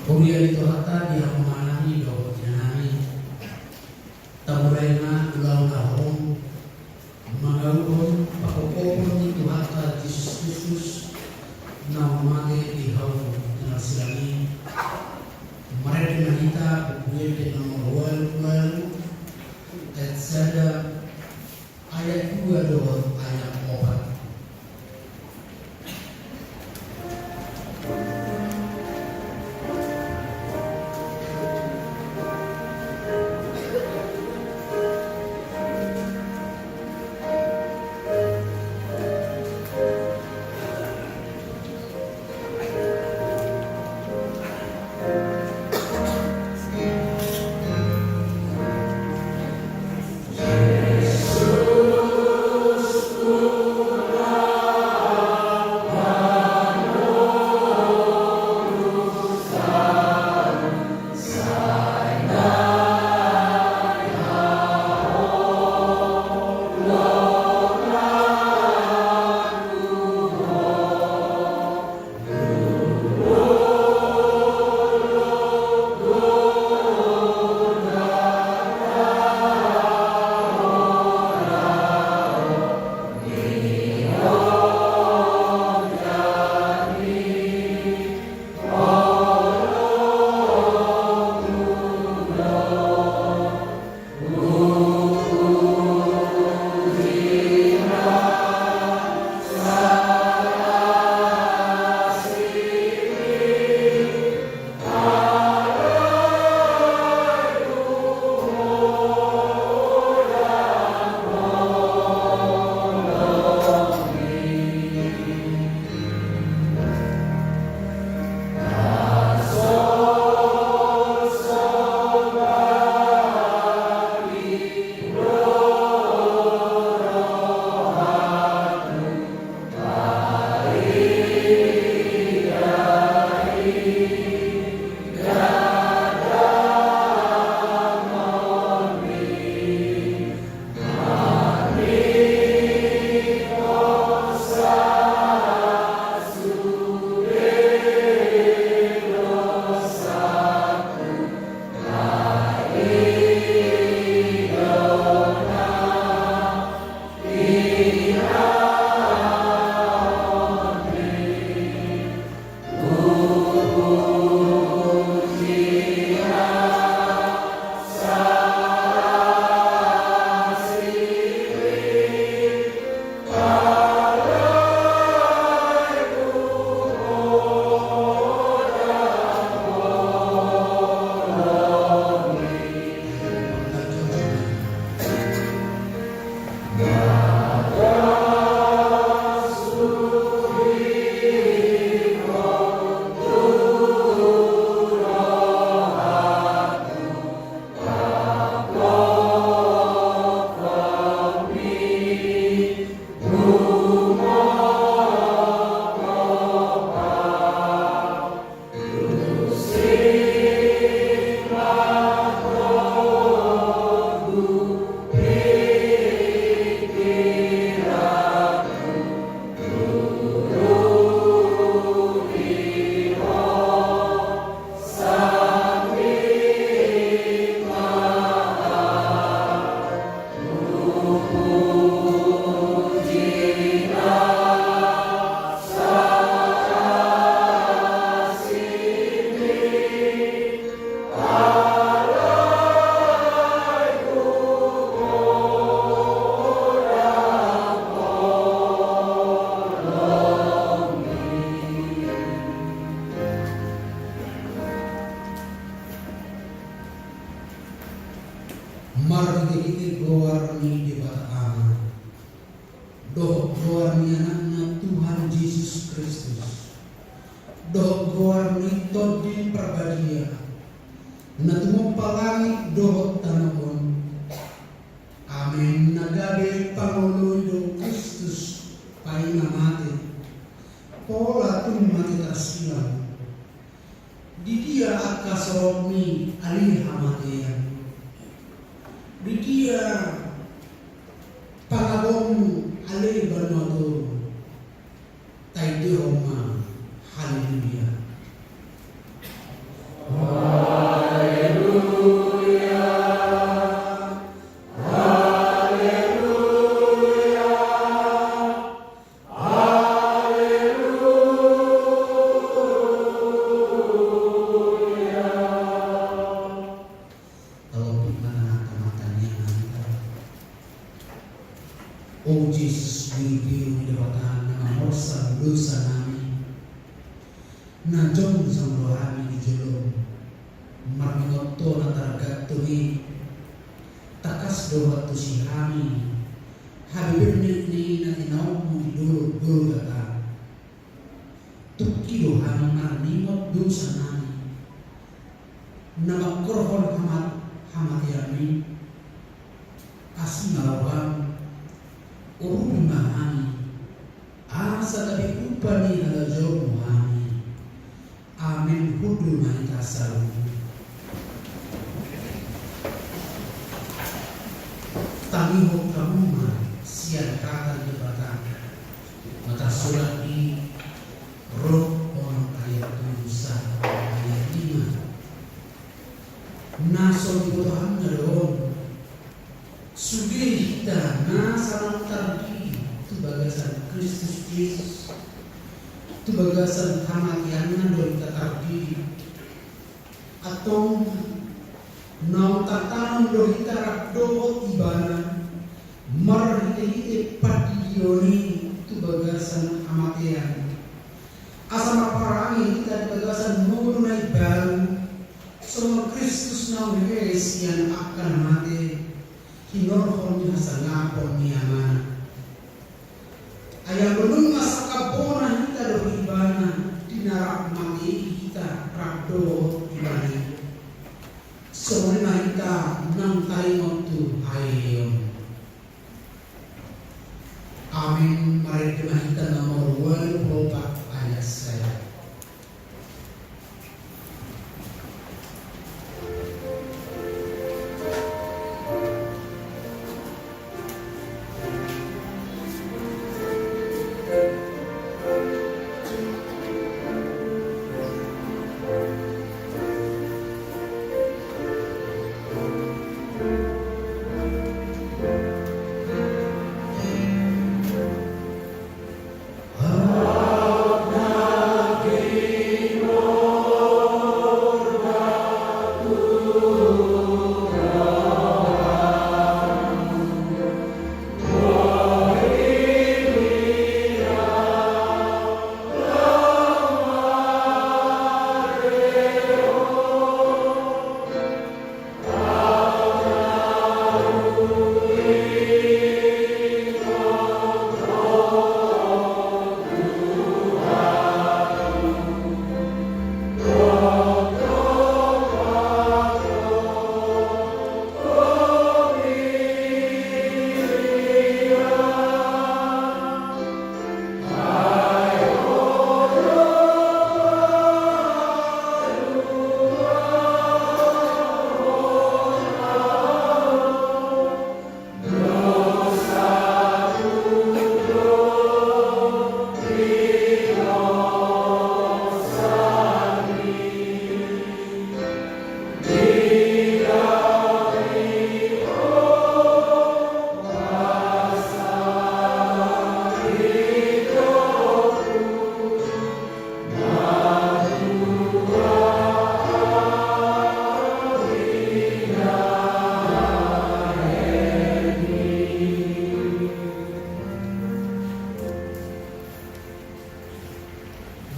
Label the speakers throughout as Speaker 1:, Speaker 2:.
Speaker 1: Kuliah itu hata dia mengalami doa nami tamurena ulang tahun mengalun pakopon itu hata Yesus Kristus namanya di hal nasilani mereka kita kuliah dengan wal etc. Ayat 2 doa ayat 4. Margigiti goar ni di batang doh goar ni anaknya Tuhan Yesus Kristus doh goar ni todi perbadia na tumupalangit doh tanapon amin nagabe Pangulo Kristus paina mati pola mati tersilang di dia akasormi alih hamatian di dia pangabong alih bernoto tay di Roma haleluya nanjong sang rohani di jolong marmingoto na taragat tuwi takas doa tu si kami habib ni na tinaw mo idulog kata tukki rohani marmingot dun sa nami na magkorhon hamat yami kasi marawang urubin mahani asa gabi upa ni halajaw muhani amin hudu mahita salu tanihok kamuma siyan kata di batang mata surat di roh orang ayat 7 ayat 5 naso dibutuhan na doon sugih kita nasa ng targi itu bagasan Kristus Yesus itu bagasan kamatian na doon targi atong nau tatanong doon kita doon ibana marhite padiyoni itu bagasan kamatian asa maparangi kita bagasan mengenai baru semua Kristus na uwes yang akan mati hinorhon niya sa ngapon niya man ayaw belum masa kapona kita do ibana dinarak mati kita rakdo ibani semua kita nang tayo tu ayon amin mari kita nomor 24 ayat saya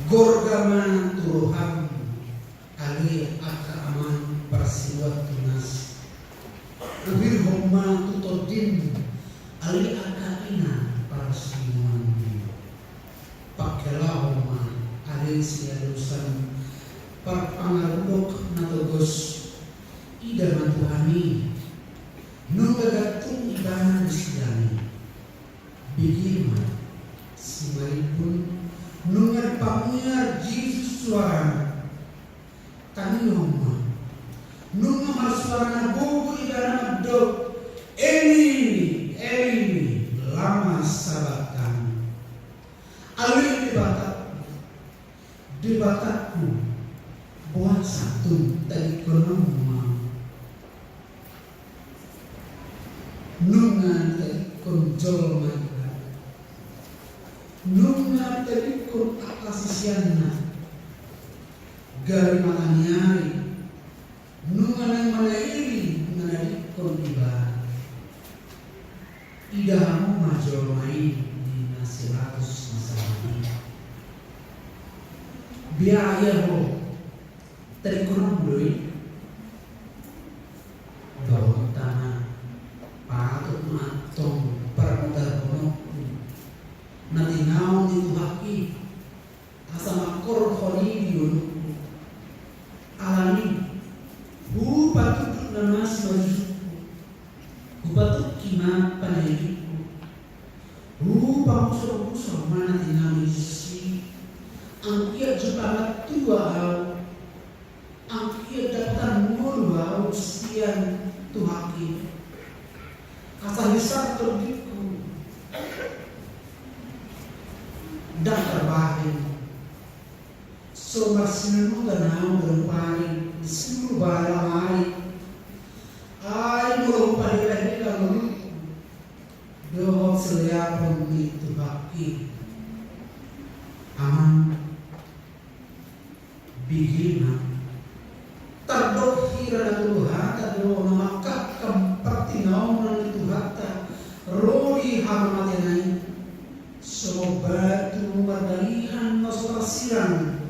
Speaker 1: Gorgama turuham ali aka aman persiwat tunas ubir homa tutodin ali aka ina persiwan pakela homa ali sialusan parpangarudok natogos ida mantuhani nungagatung ibana disidani bigima simaripun nungar pangyar Jesus suara kaniyong nungar suara na bugo idana magdog Eli lama sabatan alwi dibatakku buat satu tadi konon nungar tadi konjol nunga tadi kun akasisianna gari makanyari nunga nang malairi nganari kun iba idahamu majormai di nasilatus masalah biaya Terkurang doi bawah tanah patut matong permutar bonokku nanti naon itu haki asa makor khoni diunukku alami hu patut namas majuku hu patut kimat panahidikku hu pangusur-usur mana tinami sisi angkia jepangat tua hal angkia datan mulu usian tuhaki asal besar terbitku dan terbahin somarsinmu ganau berpaling di seluruh barang ai mulu pada kalau doh seliapun itu haki aman bigina tardok hira Tuhan tado maka kempertinau nang Tuhan ta roli hamatenai sobat tu mardalihan nosorasiran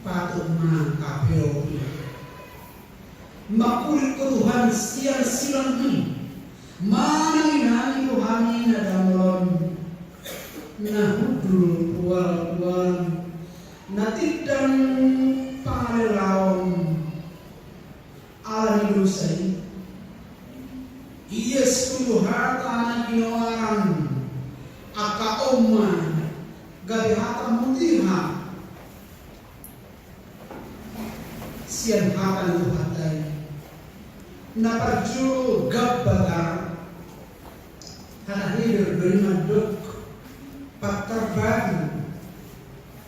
Speaker 1: patut makapeo makulit ko Tuhan siang silang ni manang Tuhan ni nadamlon nahudul pual-pual natidang pangalelaon alami dosai iya 10 harta ginawaran aka oma gabi hata mutiha sian hata itu hatai naparju gabbata hana hidur dari madok patar baru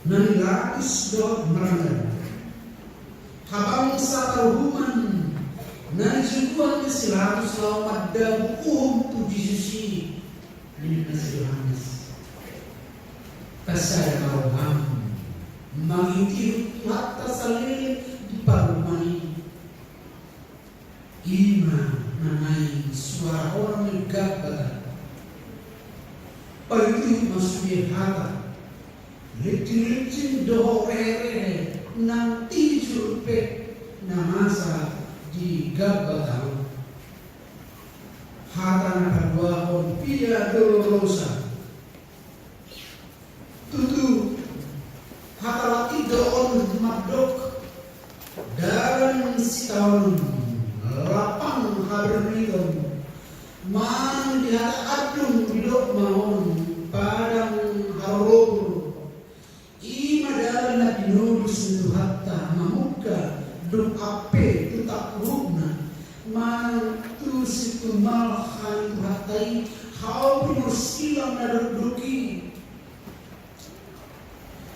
Speaker 1: nani lapis dot meranggan habang sa taruhuman nanjukuan kesilamu selamat dan tujuh suci ini nasi Yohanes kasar kauham mengikuti hatta salil di parumani ima nanai suara orang menggabata pagi masuk hata lecin doh rere nanti jurpe namasa di gabbatau hatan kedua on pia dolorosa tutu hatalati doon madok dalam setahun lapang haberniton man dihata adung bidok maon padang harur ima dalam nabi nudus itu hatta mamuka duk ape tu tak rugna man tu situ mal khali hatai hau pinur silam na duki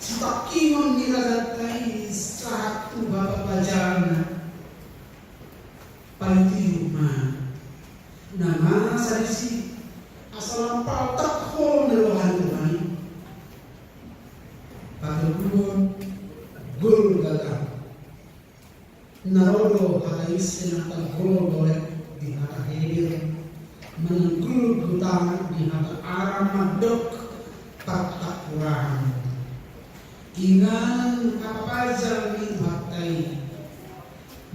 Speaker 1: sitakimon nilagatai satu bapak pajarna paling rumah nama sarisi asal paltak hol nelohan Tuhan pakai gul gagal narodo halais senata gol boleh di hata hedir menggul gutang di hata aram madok patak kurang ingan kapajar itu hatai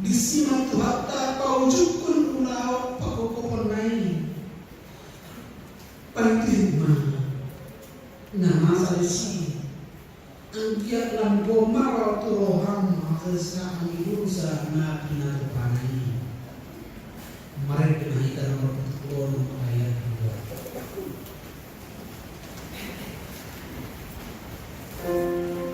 Speaker 1: disimak tu hatta paujukun ulau pakokopon naik pantimah nama salisi angkiat lam gomar turoham akasa amirusa na pinatupanay mereka nahitan merputulon ayat 2.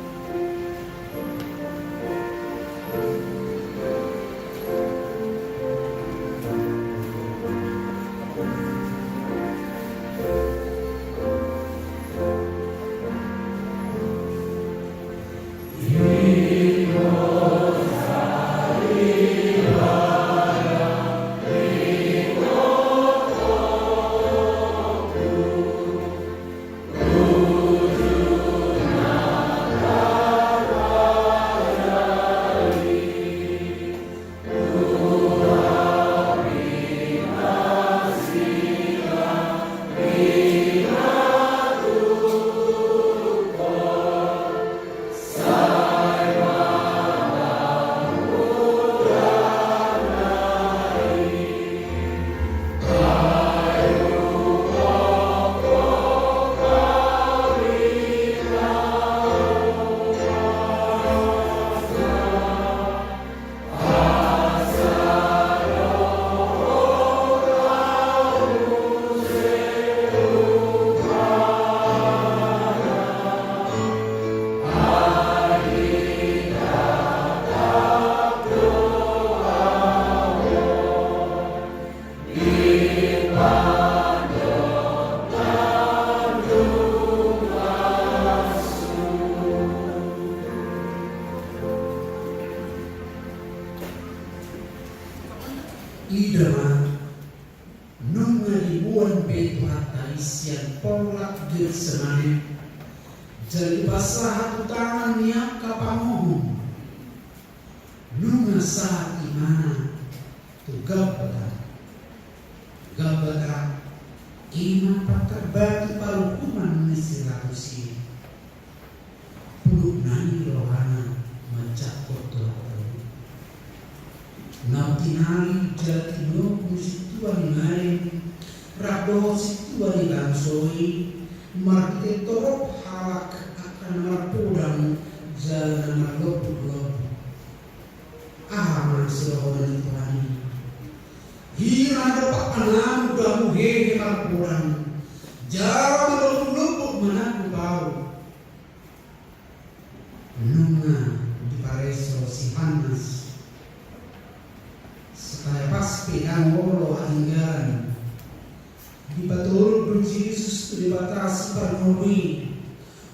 Speaker 1: idama nunga ribuan beto hatta isian polak gersemane jadi basah tangan niat kapangohon nunga saat imana tu gabata ima pakar batu parukuman nisiratusi puluk nani rohana macak kotor nautinari jati noku situan ngaring rado situan langsoi markite torok halak akan marpudang jalan marlopu-lopu aman sirohonan Tuhan hira dapat anam udah muhe marpudang jalan marlopu-lopu manaku bau nunga di pareso si Hanas supaya pas pinang wolo anggaran dibatul Yesus tu dibatasi permui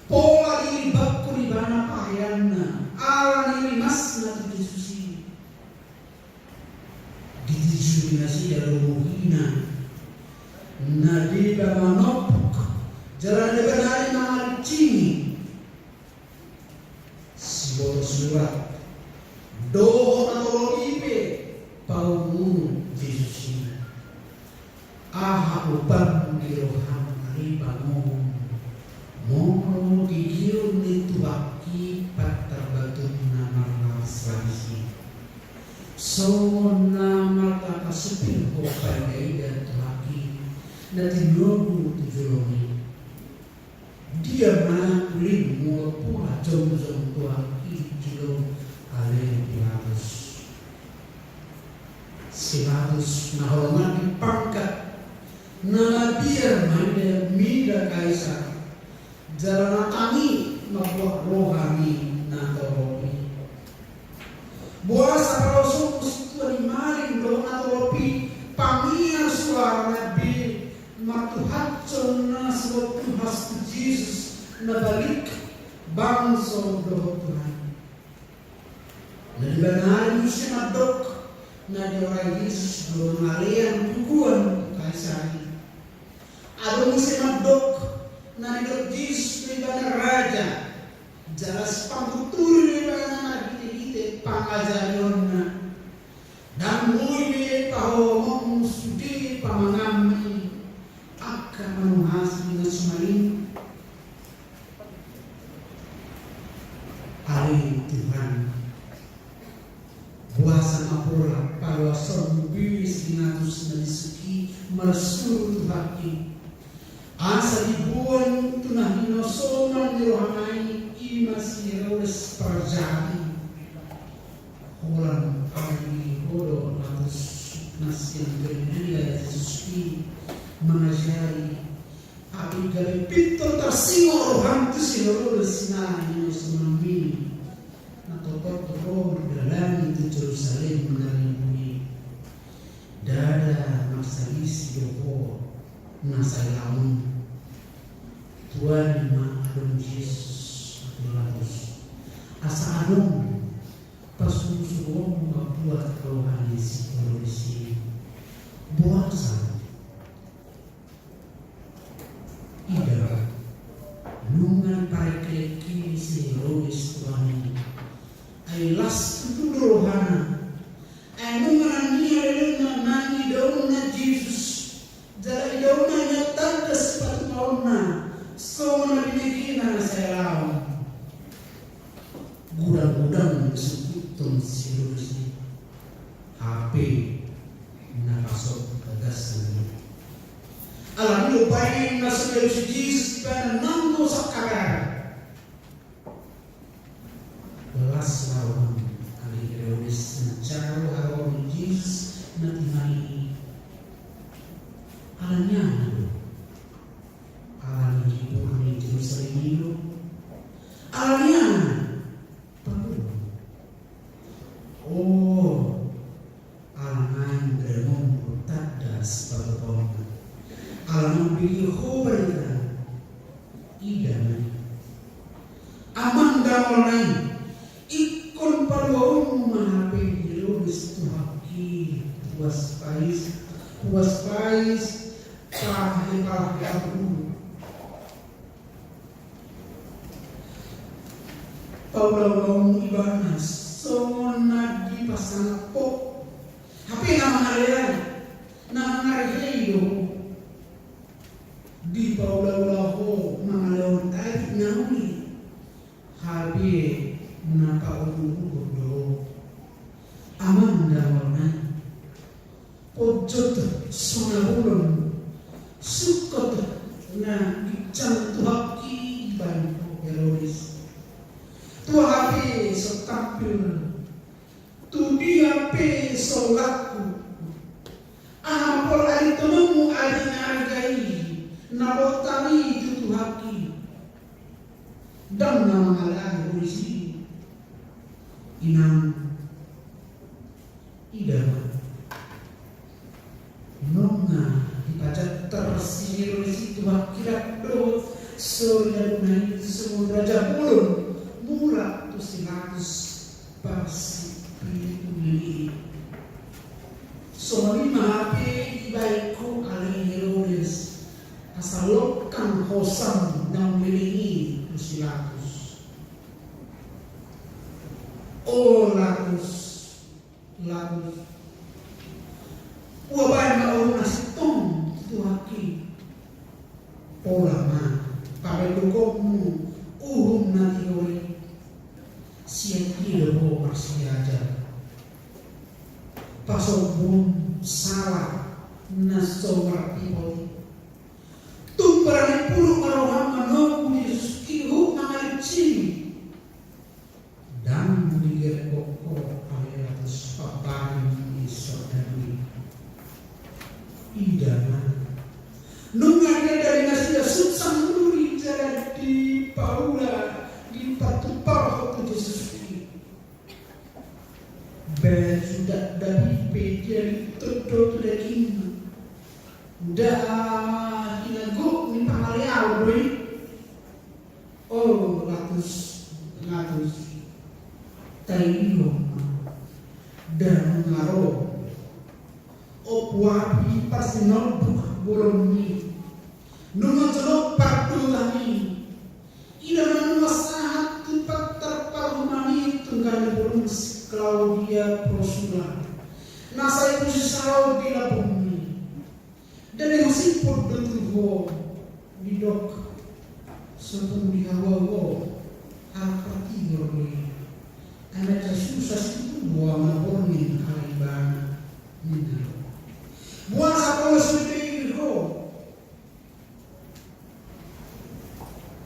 Speaker 1: pola ini bakku di mana pakaiannya ala ini masna tu Yesusi dijudinasi dari muhina nadi manopuk jalan benar nama cini sebuah surat doa atau ibe paumu Yesus aha upan giroham riba mo digiro nitu baki patar batun nama laslasi so nama kapasupin ko pandai dan tuhaki na tinogu tujulongi dia mana kulit mo pula jom-jom tuhaki jilo ale Pilatus Pilatus na hormati pangkat na biar mida kaisar jalan kami mabuat rohani na toropi buasa rasul kustuan maring do na toropi pamia suara nabi matuhatson na suatu hastu Jesus na balik bangso do Tuhan na dibanarin siya madok na orang Yesus belum ngalian tujuan kaisari. Ada misi madok na hidup Yesus di mana raja, jelas pangkutur di mana kita pangajariona dan mui paho musudi pamangami akan menghasmi nasumarin hari Tuhan. Buasa apola para sombis inatus na disuki marasuru tuhaki asa dibuan tunah inosoman di rohanai imasi roles parjati holan ali hodo natus nasian berniaga disuki mengajari api dari pintu tersingo rohan tu sinoro sinai inosoman Toko berdalam itu Jerusalem menari bumi dada masalis yoko nasalamun Tuhan maklum Yesus Pilatus asa adong pasusuwong membuat rohani si polisi buat sana ida nungan pakai kiri si rohis Tuhan ay last tu rohana ay mengarani alena nani daun na Jesus dari daun na nyata kesepatu na so na binigina na saya lawan gudang-gudang sebutun silusi HP na pasok kagasan alam niyo upaya na sa Jesus pa nanggo sa karar belas lawan kali Herodes mencari harum Yesus nanti alanya alam hibur di Jerusalem itu alanya perlu alangan bermom tadas pada alam beliau berita idan aman dalam ikon parwong mahape Herodes tuhaki puas pais, kahit aku. Paulau ibanas, songon di pasang po. Hapi na mga reheyo, di paulau mga leon tayo nauli. Habi na paulo aman dawanan. Pojot sonahulon, sukot na gicang tuhaki iban Herodes. Tuhape so tampil, tudiape so laku. Ampol ay tumemu ay nargai, nabotami tutuhaki. Dan na mangalai urisi, inang idama. Nonga dibaca tersinir urisi tuhakirat do so dan semua raja bulun. Murah tu 100 pasti pilih. Soalnya mahape ibaiku alih Herodes asal lokang hosam dan milingi tu 100. Oh lakus. Wabay mau nasi tong tu haki. Pola ma pada dukungmu nanti oleh siang hidup masih aja. Pasobun salah nasawar iboli. Tumbarani puluh maroham menunggu Yesus ihu mengalicini. Dan meninggal pokok ayat papani saudari. Idana. Nungannya dari nasi susah nuri jalan di Paula. Di patupar waktu Yesus ini sudah dari pedia todo daging dah hinago ni pangaliaw bro. Oh latus tayo dan ngaro opwapi pasti notebook burung ni nungatulog patulani ila masahat tempat terparumani tunggal burung Claudia Prosula nasa ibu sisau di bumi dan yang sipur betul di dok sebelum dihawa alpati goroi anak susah itu buah maborni kalibana minta buah sakola sudah itu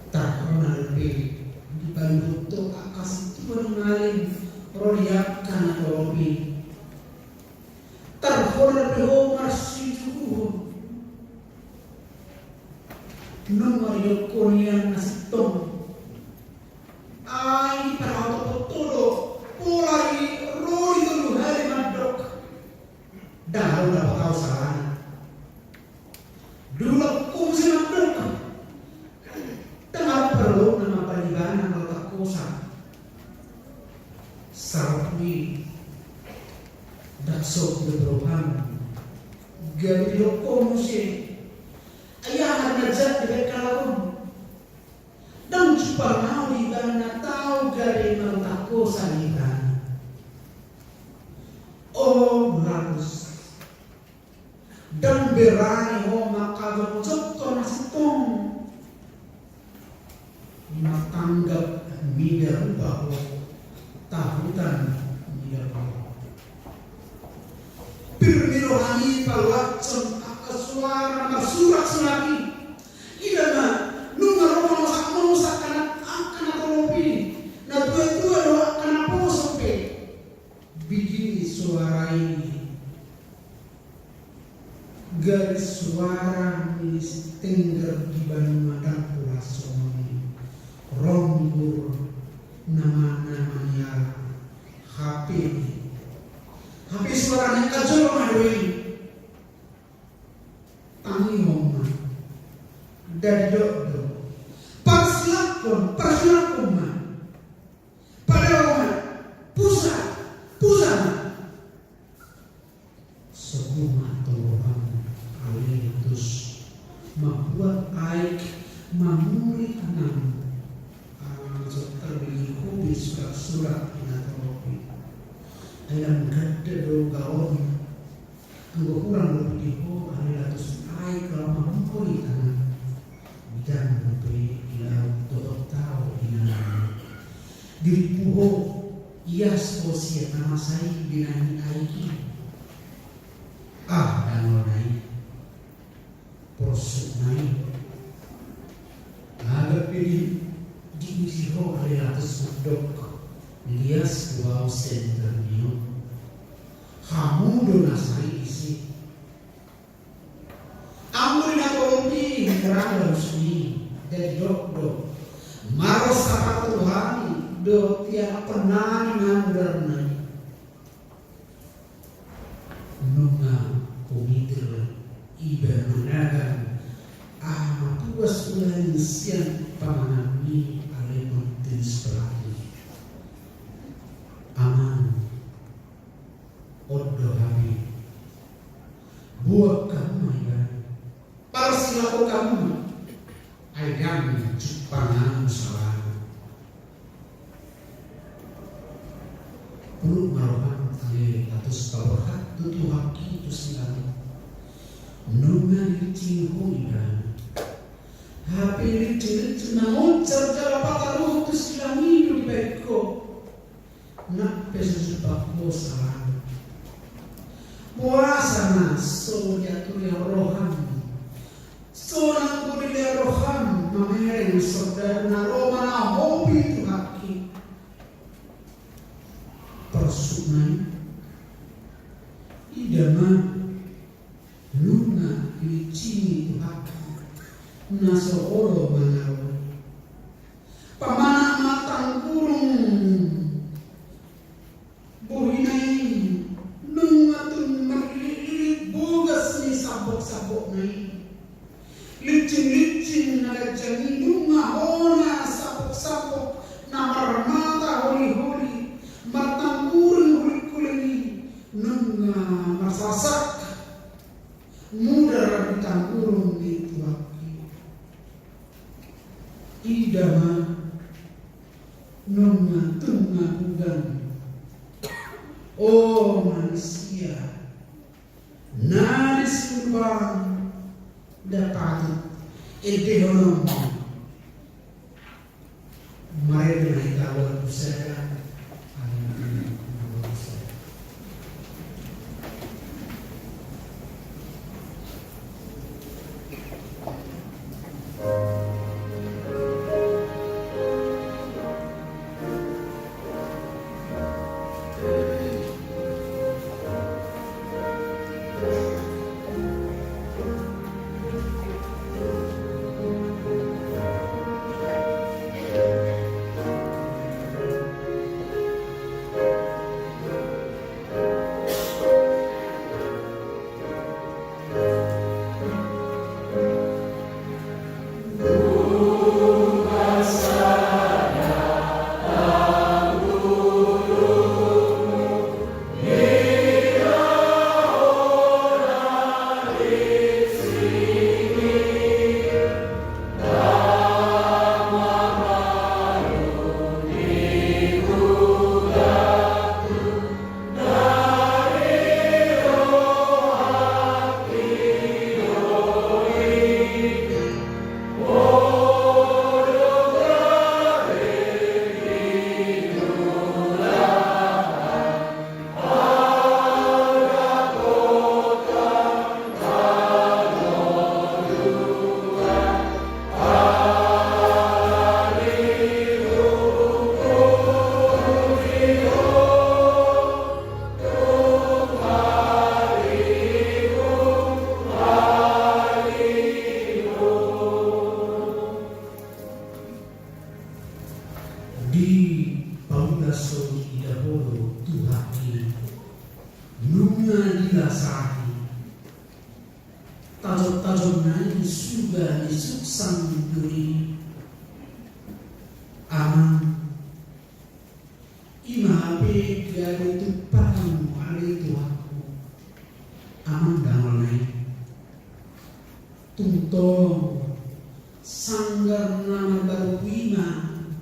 Speaker 1: tak pernah lebih dibantu akas itu mengalih royak karena lebih terhormat masih cukup nomor Korea masih tom ai para todo polai roi dulu hari madok dah udah tahu salah dulu kumsi madok tengah perlu nama palibanan atau tak kosa sarapwi daksok berohan gabilo komusi ayah najat dengan kalung dan jumpa nawi dan tahu gari tak kosa iban oh harus dan berani maka berjokto nasitong matanggap midar bahwa tahutan midar bahwa pirmirohani palwacem suara bersurak selagi idana nunga romo masak akan robi na tua doa akan posope begini suara ini garis suara milis tengger di Bandung Madang Pulau Somoni rombur nama-namanya HP suaranya kacau madoi tangi ngomong dari dodo persilakon pada orang pusat ayam gede do gaon anggo kurang lebih ho ada ratus ai kalau mampu tanah bidang sampai ilau toto tahu ina diri puho ia sosia nama saya binani aiki danol nai prosuk nai agak pilih diisi ho ada ratus dok lias wow center nio hamudo nasai isi amuri na kolombi kerana usni dari dok maros sapa Tuhani do tiada pernah ngamudar nunga komitir iba managan tuas ulan siang pamanami ale menteri seperti aman odo habi buat kamu ya parsilaku kamu ayam cepangan salah puluh marohan ale atus kawahat tutu haki tu silaku nunga dicingku iban hapi dicingku namun cerjala pataruh tu silang hidup baikku nak pesusupak bosan puasa nas so jatuh rohan so nang kuliah rohan mamereng saudara naroma hobi tu haki persunai idama nuna licini tu haki naso oro manau pamana matang kurung buhinay nung atong maglilit bugas ni sabok-sabok na licin-licin na lajani nung ahona sabok-sabok na marmata huli-huli matangkuring huli-huli nung masasak muda ditangkurong ni tuwaki idama nung tunga bugan. Oh manusia, naris urbang dapat edehonom mereka dikawal pusaka tajam-tajam sudah disuksang duri aman imabe gari tupang hari tuaku aman damai tuntong sanggar nama baru wima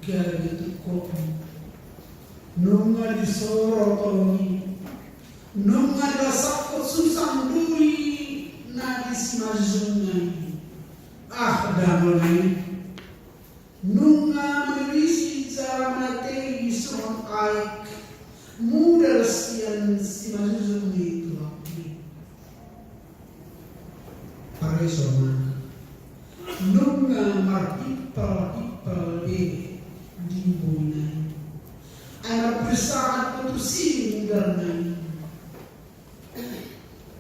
Speaker 1: gari tukok nunga disoro tolongi nung ada sakot susang duri nagis mazungan damol ngayon nung manirisi sa manategi sa kaik muda siyan si mazungan dito pare soma nung marpipal di bunay ay magpesaan ko to si muda na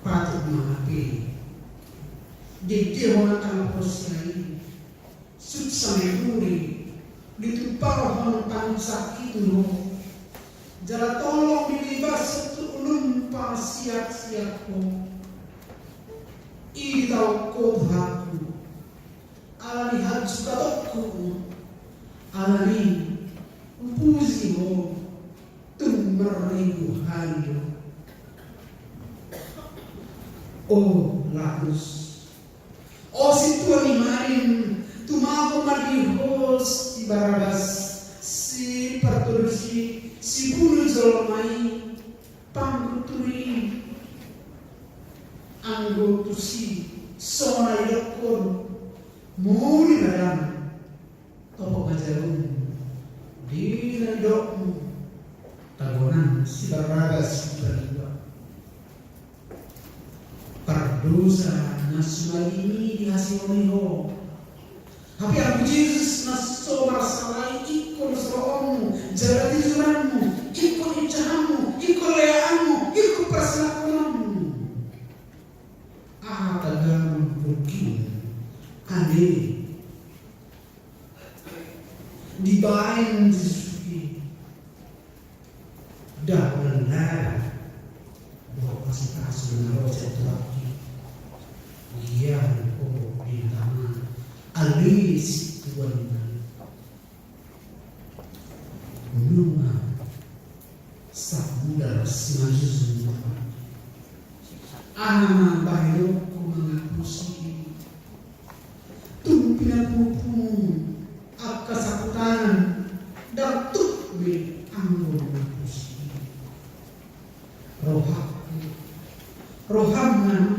Speaker 1: patut mengapi. Jadi orang kampus lain, susah menguri, ditupar orang pangsa itu. Jala tolong dilibas satu ulun siap ko. Itaw ko haku, alani hadus katokku, alani upuzi mo, tumarigo hayo. Oh lakus, si tuan imarin, tumago marihos si Barabas, si Partursi, si Bulu Zolomai, Pangkuturi, Anggo Tusi, Sona Yokon, Muri Baram, Topo Majarum, Dina Yokmu, Tagonan si Barabas berdua. Pardosa nasional ini dihasil oleh tapi aku Yesus naso masalai ikut seromu jaga tiduranmu ikut icahanmu ikut leaanmu ikut persilakanmu tagamu pergi ane dibain disuki dah benar bahwa kasih benar jatuh yang bintang alis tuan nunga sabudar semaju anak bahayok mengapusi tumpinan pupung akasakutanan datuk be anggur mengapusi rohamna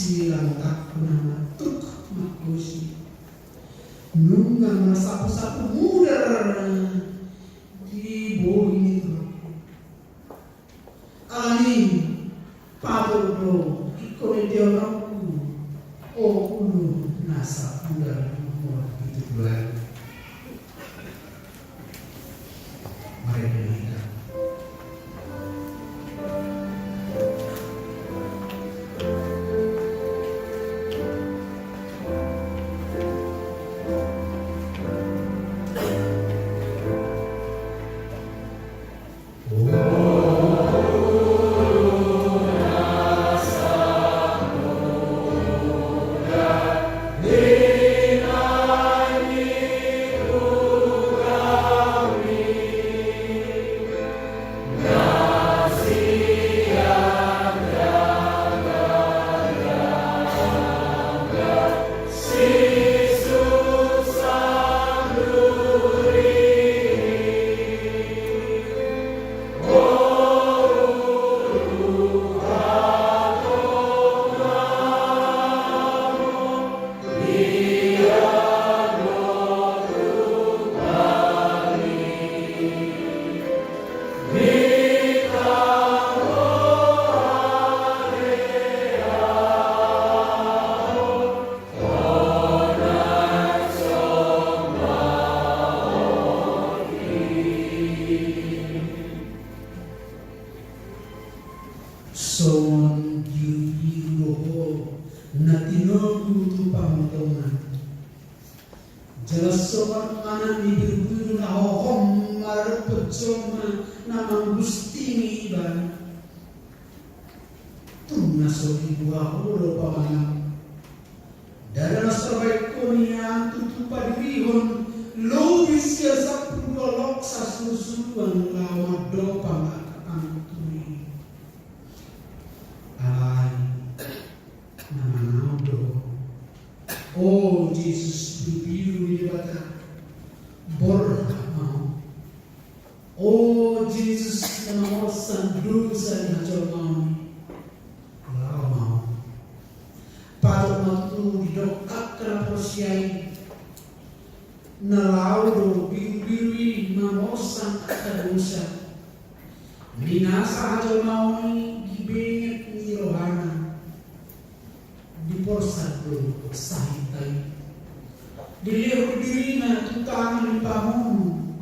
Speaker 1: silang tak pernah tuk makusi nunggang sapu-sapu mudar di bawah ini ani padodo ikut dia orangku ulu nasa mudar itu bulan mari kita son yuho natinogu tu pamutongan jelas sobat anak dibiru na hohom marut pecoma namang gustini iban tum nasori buah ulo pamanang dari nasabay konia tutupa dirihon lobis ya sapru lok sasusuan lawat do pamakapang turi oh Jesus biru di bata borha mau sama osan dosa di hajau mau lau mau patut waktu didokak kena prosiai nalau do biru-biru mamosan akan dosa binasa hajau mau dibengek ni rohana di porsa do sahitai dilihat dirina tutang di pamun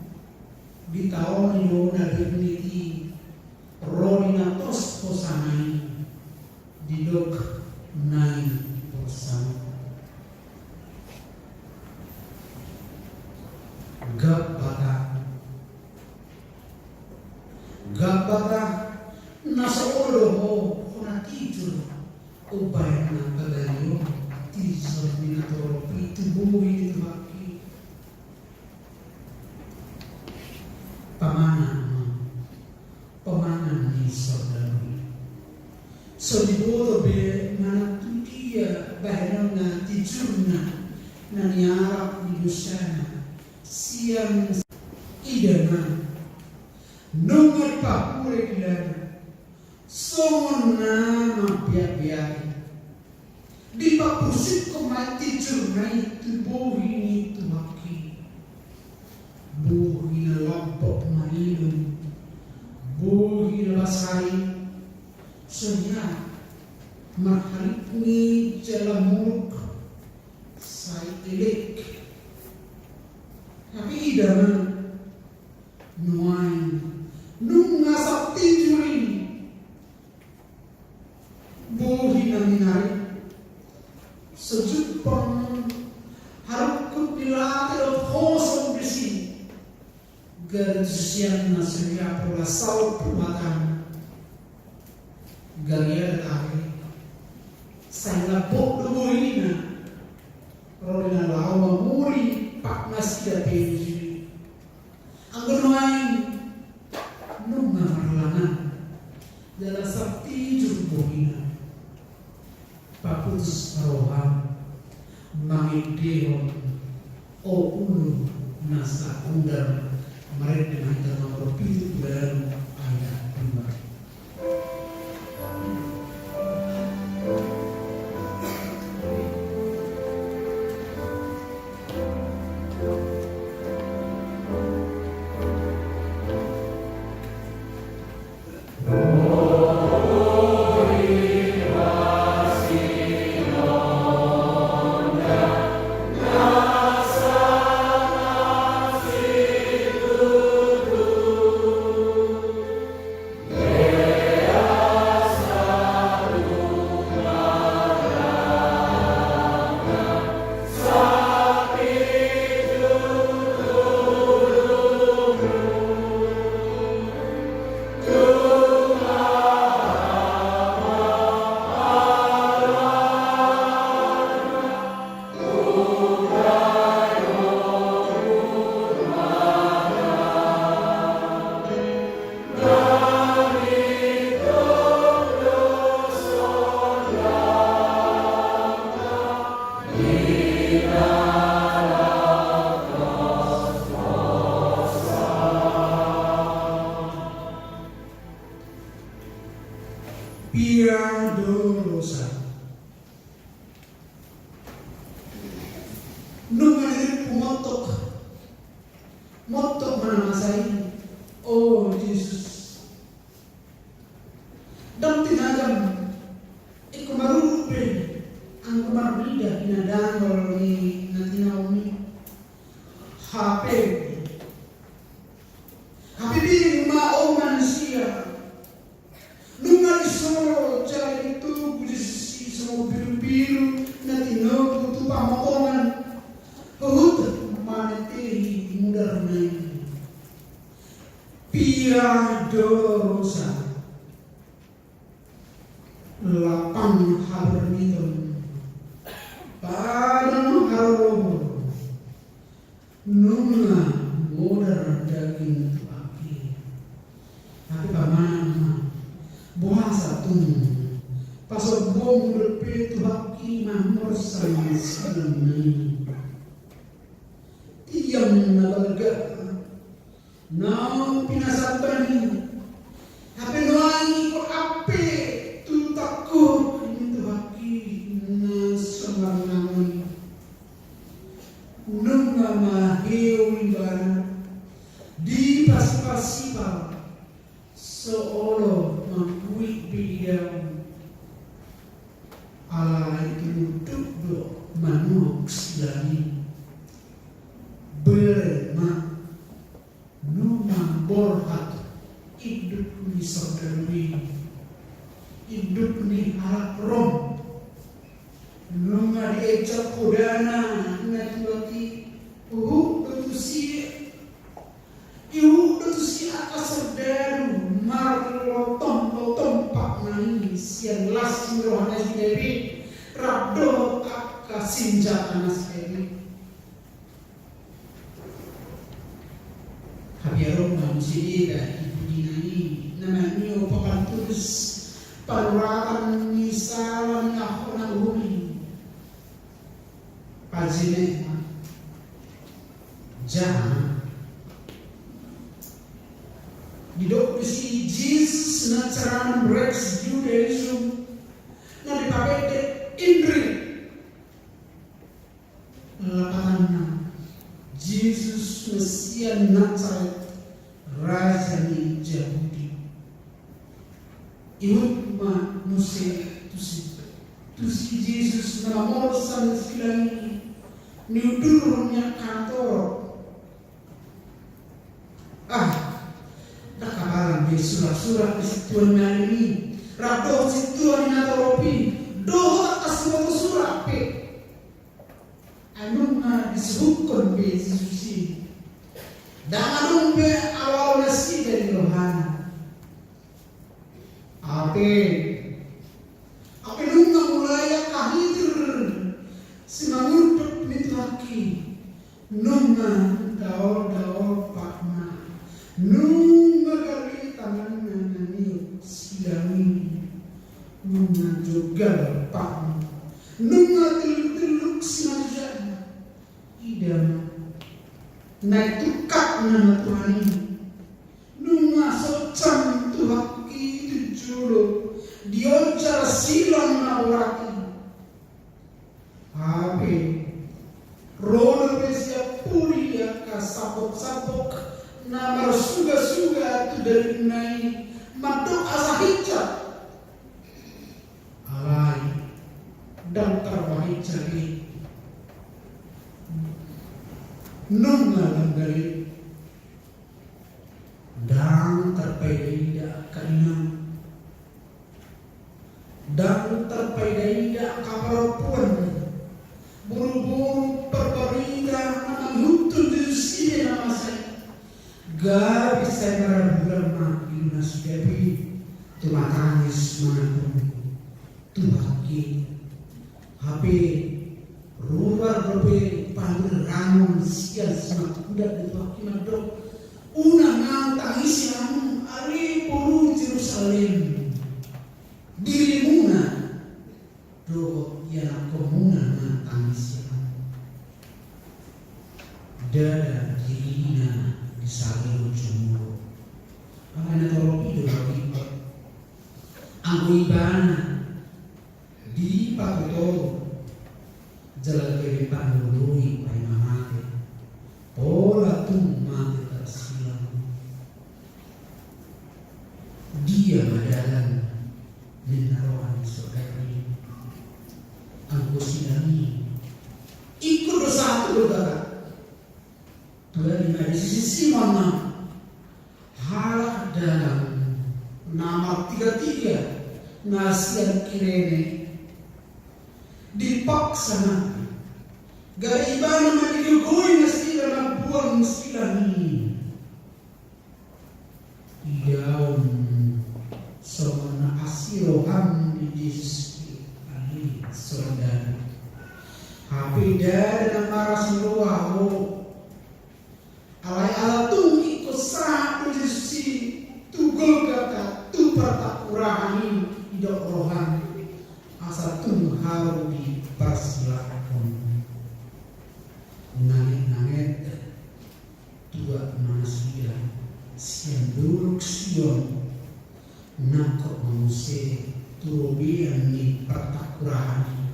Speaker 1: di tahun yona dignity rolina tos posanai di dok nai posan gabata nasa olo ho kuna tijur ubay na kagaliyo tijur minatoropi tubuhi itu haki pamanan ni saudara so di bodo be mana tudia bahaya na tijurna na niarap di dosana siang idana nungat pakure ilana songon nama biak-biak di papusik ko mati jurna itu bohi itu haki bohi na lompok mailun bohi na basari sonya mahalik ni jalamuruk say ilik tapi idana nuain nung ngasap tinjurin bohi na minari sejupang harap kupilatih of kosong besi garis na surya pula saut pumatan gaya tari saya lapok bohi na rolina lawa muri pak masih penji ang ganuain nung marlangan dalam sakti jurbohina paputus rohan mangidehon o ulu nasa undang mereka dengan nomor pintu dan ayat 2. Piadosa nungalir motok mana masai oh Jesus dan tinagam ikumarupe ang kumarulida pinadangol ni natinaw ni HP bilang maoman siya nungal solo cari itu bujisi semua biru-biru na tinogo tu pamokongan hut maneteri mudar naik Piadosa lapang haberniton padang haro nunga modar daging tuaki tapi pamana buasa tung pasal bom berpetu haki mahmur sama sanai tiang nalaga nau pinasabani seolah mengkuik bidang ala itu duduk manuk silani bermak numang borhat hidup ni saudari hidup ni alat rom nunga diecap kodana ngatuati iu betusi akas saudara marlotong pak nangis yang las rohana dewi rabdo akas sinja anas dewi habiaro manusia ibu dinani namanya papan tulis paruratan misalan yakona umi pazine jangan didok si Jesus na cara Rex Judaism na dipapete indri lapatan Jesus Mesia Nazaret Raja ni Yahudi ihut manusia tusi Jesus na morsan silang ni udurnya kantor nakabalan di surat-surat Tuhan ini radoh si Tuhan natoropi doh atas suatu surat pe anung disebutkan be Yesusi dan anung be awal nasi dari rohana ape nunga mulai kahidir sinangurut mitaki nunga daol pakna nunga kali tangan nani silami nunga juga pakna nunga teluk sinajana idam naik tukak nama Tuhan ini nunga socam tuhaki tujulu diojar silam nawati ape rono besia puri ya kasapok nama suga tu dari nai madok asahica alai dan terbaik cari nunga langgari dan terpedida kainam dan terpedida kaparapun buru-buru perperida menghutun di sini nama saya gak bisa berbulan Yunus Dewi Tuhan tangis menanggung Tuhan HP ruar berbe panggil rangun sial semak kuda di Tuhan Kimadok unang tangis yang ari puru Jerusalem dirimuna do ya komuna tangis yang dada dirina disalur jumur amana toropi do lagi angku ibana di pakuto jalan kiri pandului pai mamate pola tung mate tersilang dia madalan menaruhan saudari angku sinami ikut bersatu saudara Tuhan di sisi mana halak dalam nama 33 nasihat kirene dipaksa garibana madigugoi nasila magbuang nasila ni iyaw sa mga asirohan ni Jesus ali saudara hapida dan maras luaho alay alatung ikut satu Yesus tugol kata tu pertakurahan idok rohan asa tung haru di persilakon nangit tua manusia siang duruk sion nakok manusia turobian ni pertakurahan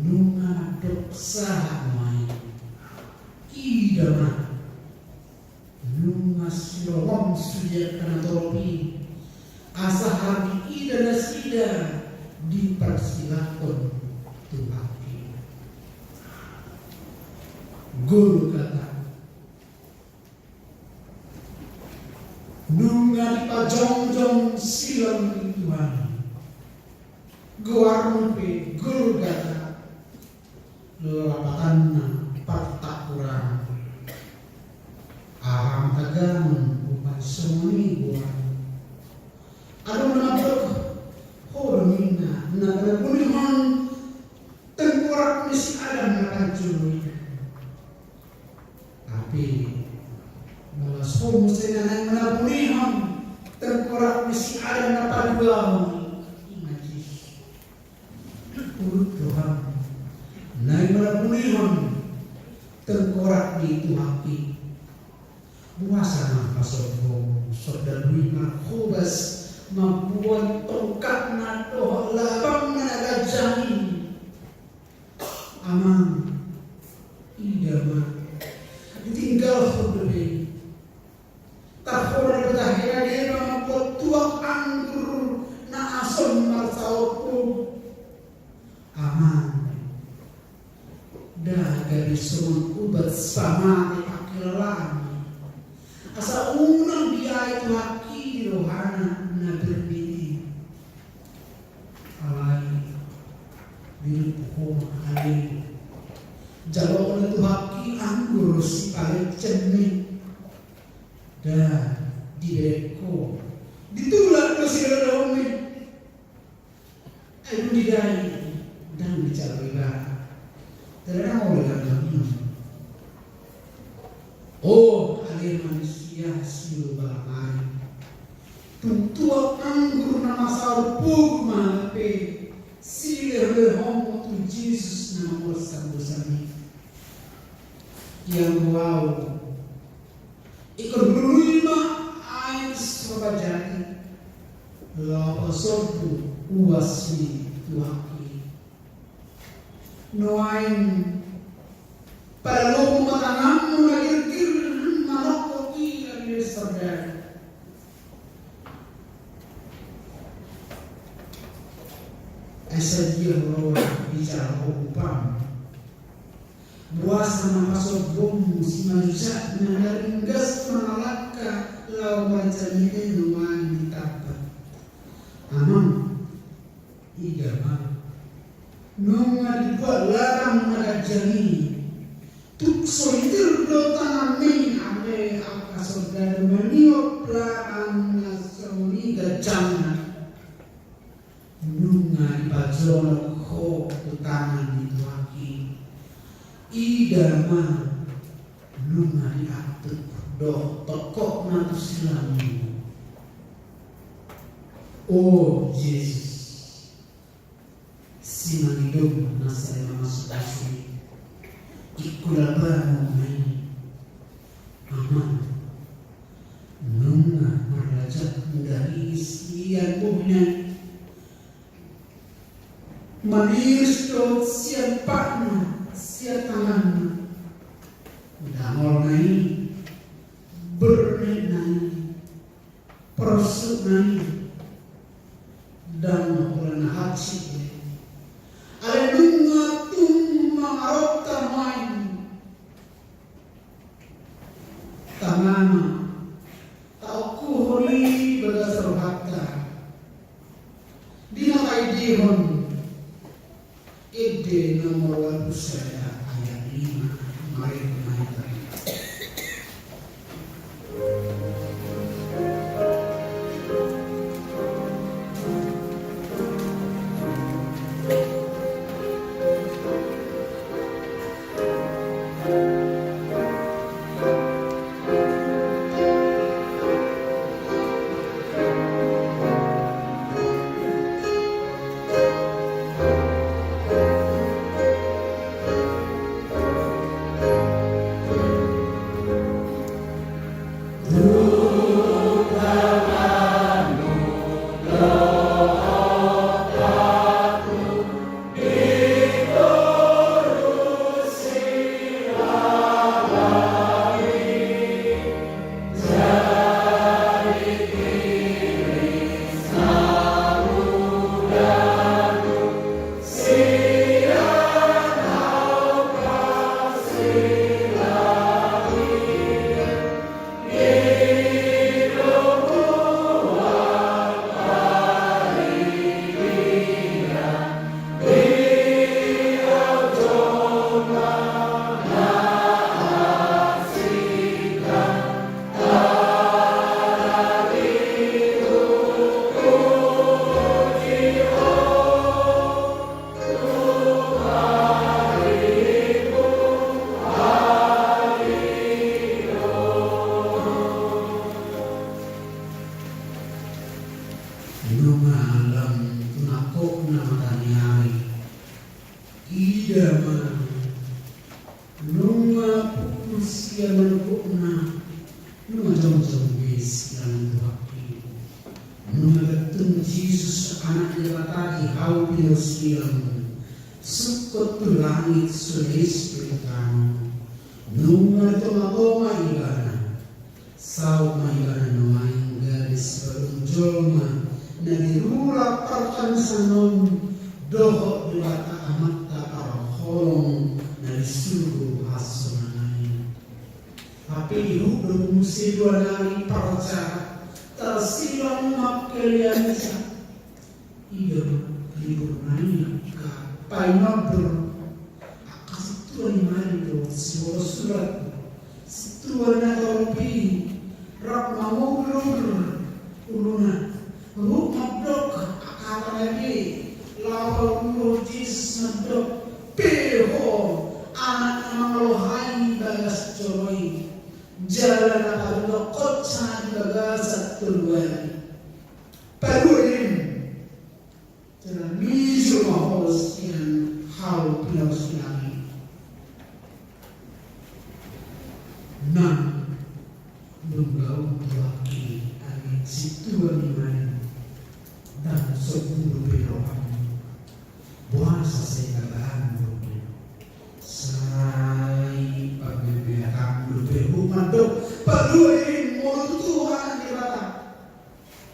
Speaker 1: nunga doksa mai idama nunga silomom sudia kanatoropi asa hari ida dan sida dipersilakan Tuhan. Guru kata nunga pajong-jong silam di Tuhan. Guarnupe guru kata lapatanna partakurang aham tagaman bukan semuni buat ada menabrak hormina menabrak buliman tengkorak misi adam nakajului tapi malah semua mesti menabrak buliman tengkorak misi adam napaduang imajis urut Tuhan naik menabrak buliman tengkorak di itu hati puasa nafas sombong saudara narkobas membuat tongkat nato labang nagajani amang idama ditinggal hudbe tahora betahira dia membuat tuak anggur na ason marsauku amang dah gadis semua ubat sama dipakilan asa unang dia itu haki di rohana na berbini alai biru pohon alai jalur itu haki anggur si paling cermin dan direko ditulak ke si romi ayo didai dan bicara terang oleh kami oh alir manusia siluba mari tuntua anggur nama salpug mape sile homo tu Jesus nama bosan-bosani yang wow ikut berlima air sobajati lapa sopu uasmi tuaki noain pada lo matangamu lagi manok koki lagi saudara asa dia lo bicara upam buasa masuk bom si manusia mengaringgas menalaka lau macamine nuan ditapat amang igama nunga dibuat larang nagajani tukso itu dotan amin ame apa saudara maniok larang nasoni gajana nunga dibajono ko tutangan dituaki idama nunga diatur doh tokok natu silami oh Yesus si manidom nasa masuk asli ikulabang may aman nunga marajat dari isian buhnan maniris do sian pakna sian tangan dangol nai bernet nai persuk nai dan oleh hati ada nunga tum mengarok main tangan tau kuholi berdasar hakta dinakai dihon ide nomor watu saya ayat 5 mari kita silang sukot tu langit sulis pilkano nunga tonga igana saw maigana numaing garis berunjolma na dirula partan sanon doho diwata amat holong na disuruh hasunanay. Tapi hidup musi dua nari parca tersilang makelian sa hidup nani ka painabur akas tuan mari do siworo surat tuan na tolpi rap mamulur uluna ruk mabdok akala lagi lawa logis mabdok Peho anak mengeluhai bagas coroi jalan apa dokot sangat bagas turun paruin jalan misu mahos yang hal pilau sinami nan berbau laki angin situan iman dan sepuluh berohan puasa sekarang sai pagbibiakang lupehuman do paluin mo tutuhan di bata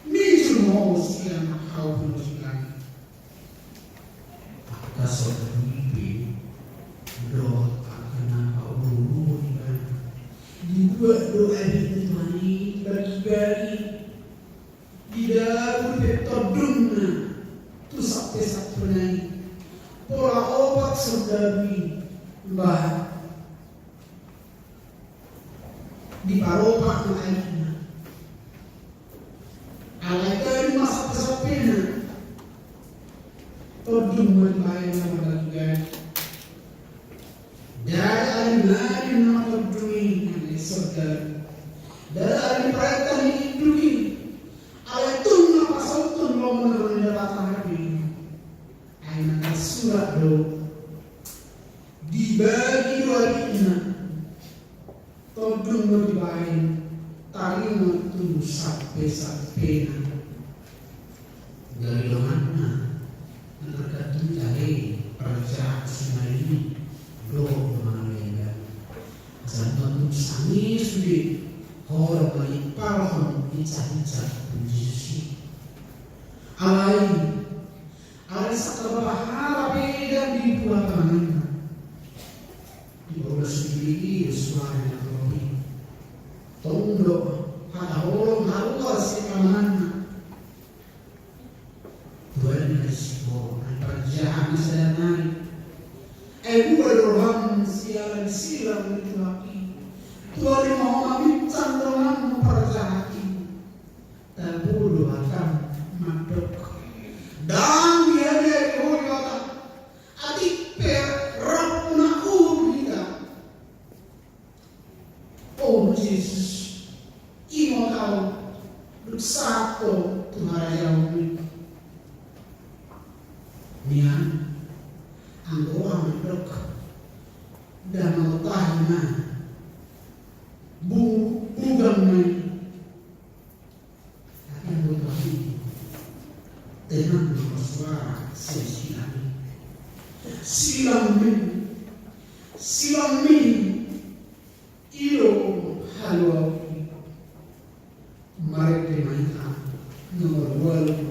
Speaker 1: medyo mo siya nakahawin siya kaso pag-ibig do akan nakahulungan di dua ayat temani bagi-bagi di dalam petodum tu sampai naik pola obat sedami bah di paropak na aina alay tayo masa kasapina todong magbayan na malagyan dahil alin na todong ang isodar dahil alin praitan hidui alay itong napasauton mo mo na batang ay nakasulat do dibagi dua ina todong magbayan tayo tu sampai dari mana tergantung dari percaya semari do mengalir santan sangi sudah orang balik palhon dicari puji alai sakal bahara beda di buat mana di bawah sendiri suara yang lebih tondo ada orang harus sekaman Tuhan resiko perjalanan sadari bukan siaran silam itu lagi Tuhan mau mamitan dengan perjalanan dan bulu akan mandok dan dia kata adik per rapuna kita oh Yesus imo tahu satu Tuhan yang niyan ang orang mandok dan mengetahui na bugang may akan berkahwin dengan bersuara silang min ilo halwa mari dimainkan nomor 2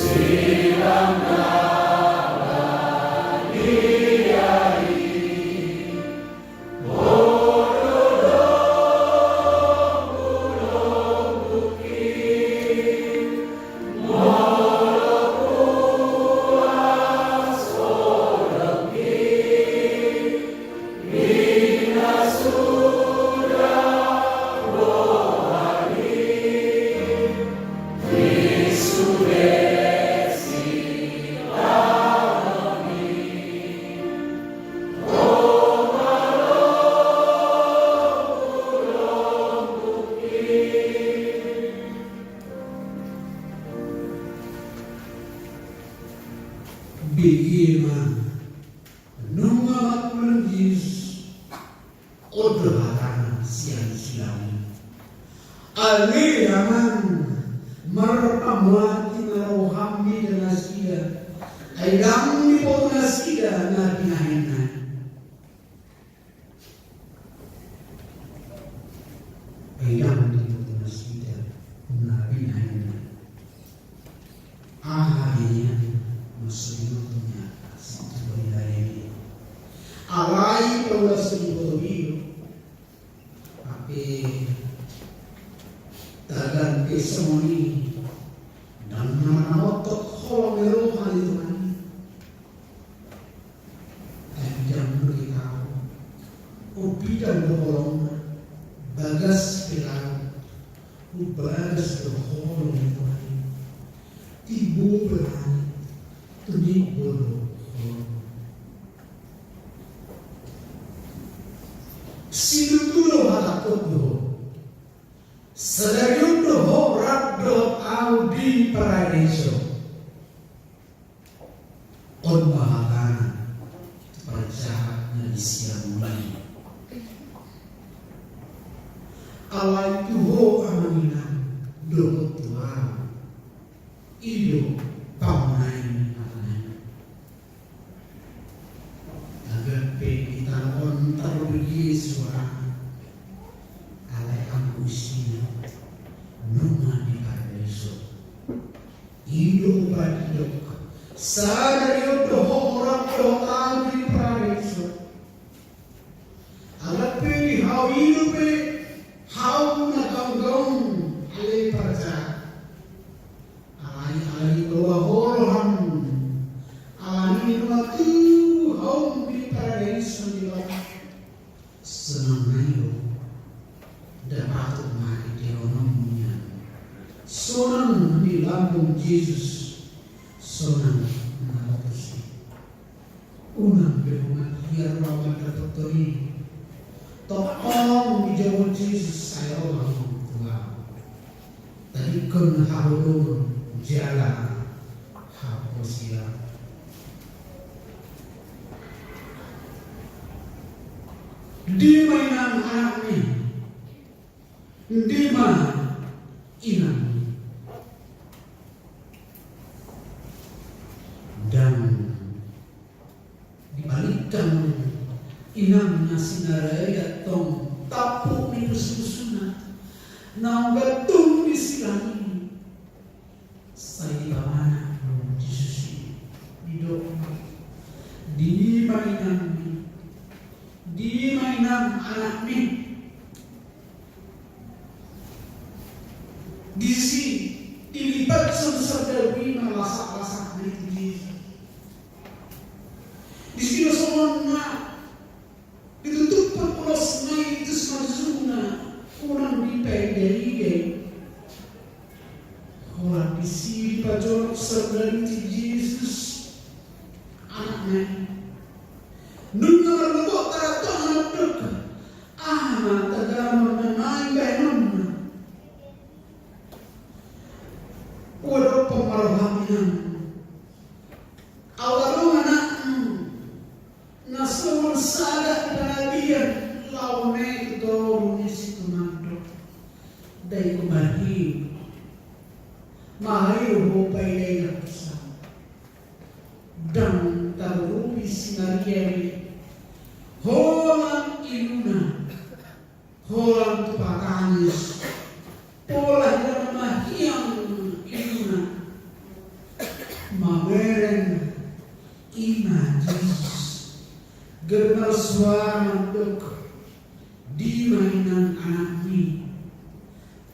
Speaker 2: See
Speaker 1: Odohatana siang siang. Ali aman marpamuati narohamni dan asida. Aidam ni po nasida na pinahinan. Aidam ni po nasida na pinahinan. Ahadinya maksudnya seperti ini. Alai pada sebuah video, tapi tagan kesemoni dan nama otot kolom erohan itu kan. Jangan kita ubidan kolom bagas pelan, bagas kolom itu kan. Tibu pelan, tunik bolu. Sinutulo hatakodo, sadayudo ho raddo audi paraiso, on mahakana perjahat na siang muli. Alai tuho amanginam do tuha, ido pamunain amanai. Agar kita on terlebih suara alai ambusia numa di paraiso. Ido badidok sadari odo orang doang di paraiso. Alat pe hau ido pe hau na ganggong alai parja. Alai doa horohan alai numa tu hau di paraiso di bawah. Senang ayo dapat mari Deuteronomia. Sonang di lambung Yesus, sonang mengatasi. Unang berhubungan biar lawan dapat ini. Tolong di jauh Yesus saya Allah Tuhan. Tadi kan harus jalan hapusia. Di mainan anak ini, di mana inang dan dibalikkan inangnya sinaraya tong tapuk ni bersusuna, nang gatung di silani, saya di mana Yesus di doa, di mainan. Di mainan anak ni, gizi dilipat sebesar bina lasak-lasak itu gizi. Di sini semua ditutup perpulas naik itu semazuna orang dipenderi orang di sini pajok sebelum Yesus anaknya. Nunga berlebok teratok anak anak tegama menai gainam. Waduh pemarahan awalnya anak nasul sadak bagian lawane itu situ mandok dari kembali mahir hopai dari kisah dan taruhi sinariari holang inuna holang tupakanis pola dalam mahiang inuna maweren iman Yesus gerbal suara dok di mainan anak ini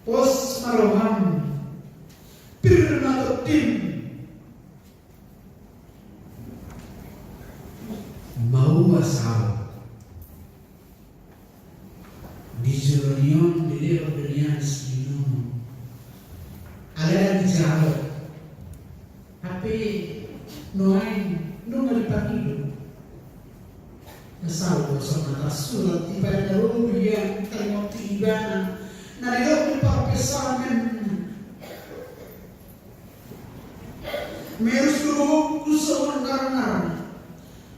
Speaker 1: pos maroham pirna tim mau asal di Jeronion di Lebanon sino ada di jauh tapi noain nggak hidup asal bersama Rasul tiba dahulu yang tengok tiba nah itu perpesangan merus dulu kusuhan karena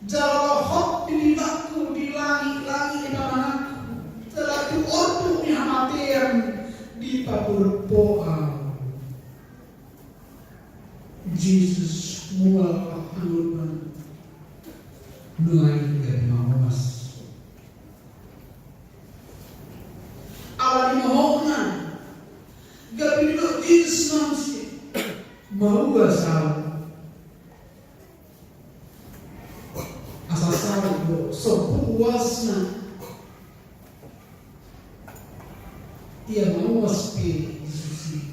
Speaker 1: jalan hot di langit di mana papurpoang Jesus mual hangunan nuai dari mawas awal mahona gabino Jesus nansi mahuga sao asasal do so puasna ia mawas pe Yesus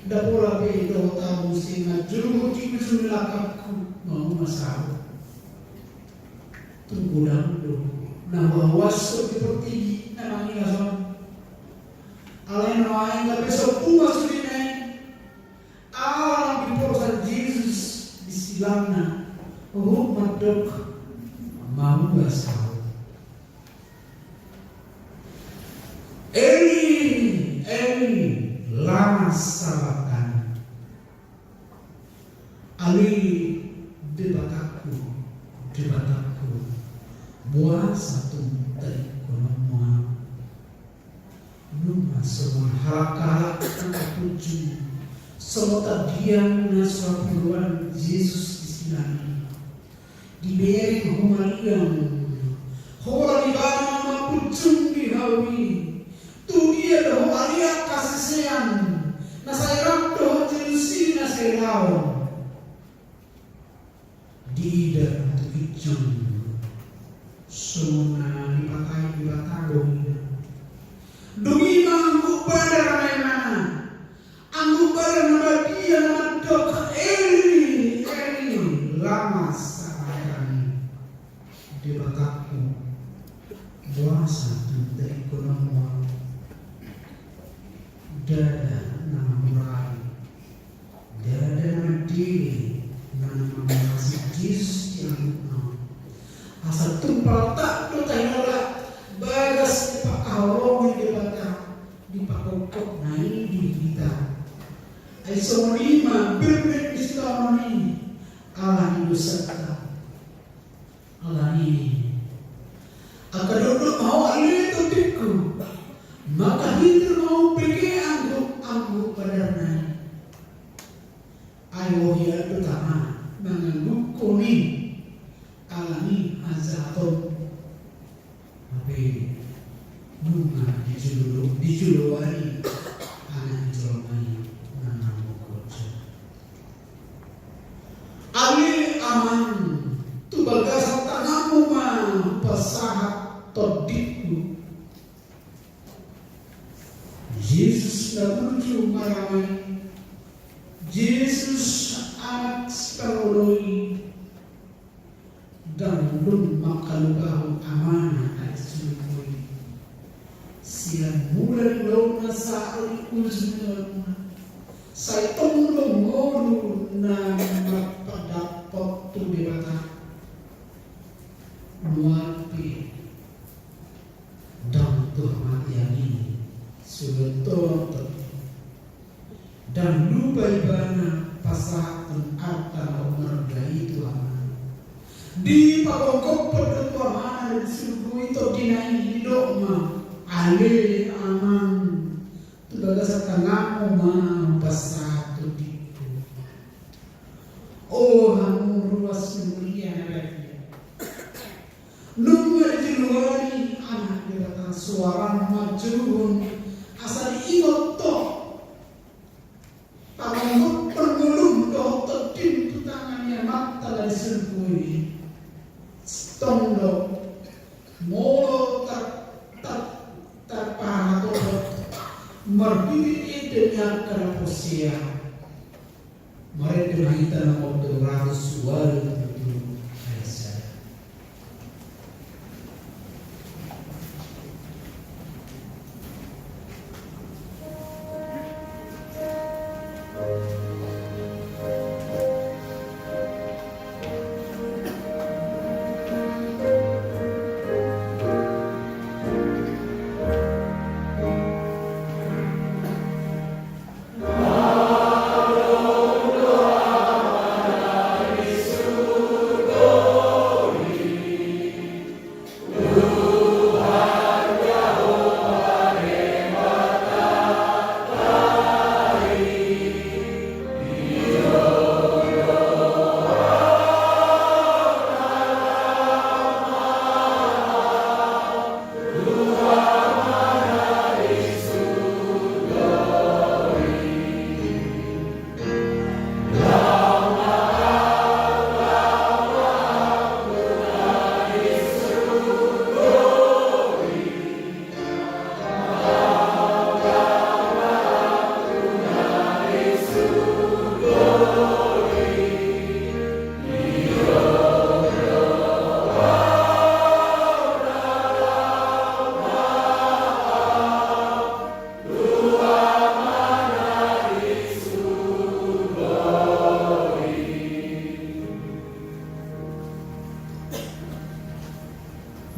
Speaker 1: dapola pe do tamu singa juru tiku lakapku mau masao tunggu dahulu na wawas seperti namanya langsung alain lain tapi sepuluh sulinai alam diposan Yesus di silangna madok mau masao Eli lama salahkan Ali debatakku buah satu dari konomoa numa semua halak-halak tujuh semua diam naswapuan Yesus di sini diberi kehumanian hola di bawah pucung di hawi tu dia dah alia kasihan na saya ramdo jelusi na saya lawan di dalam tujuan semua dipakai demi mangku pada mana angku pada nama dia nama dok Eli lama saharan dibataku puasa untuk ekonomi dada nama murai dada nama diri nama masih Yesus yang asal tumpal tak tu tayola bagas pak awong di bata di pakokok naik di kita ai somolima berbet istamani Allah ni dosata Allah ni akadodok mau alih topiku maka hidup mau pergi anggu padarna ayo dia utama mengangguk koni alami azaton tapi bunga dijuluari anak jolmai menanggung koca ali aman tu bagas tangamu ma pasahat todikku Yesus dah menuju maramai Yesus anak sekaloi dan belum makalubahu amanah asyukuri siang mulai launa saali uzunna saya tolong ngolu na magpadapat tu debata muapi dan tuhmat yani sudah dan lupa ibana pasatun arta menghargai Tuhan di pakokok pertemuan suku itu dinai hidup ma ale aman tu bagas tangamu ma pasatu diku oh hamu ruas mulia lagi nunggu di luari anak datang suara majun asal ingat toh pakokok permulung toh tertim tu tangannya mata dari suku ini tondo molo terpahato marbili dengan kerapusia mereka kita nak ratus suara itu saya
Speaker 2: Yesus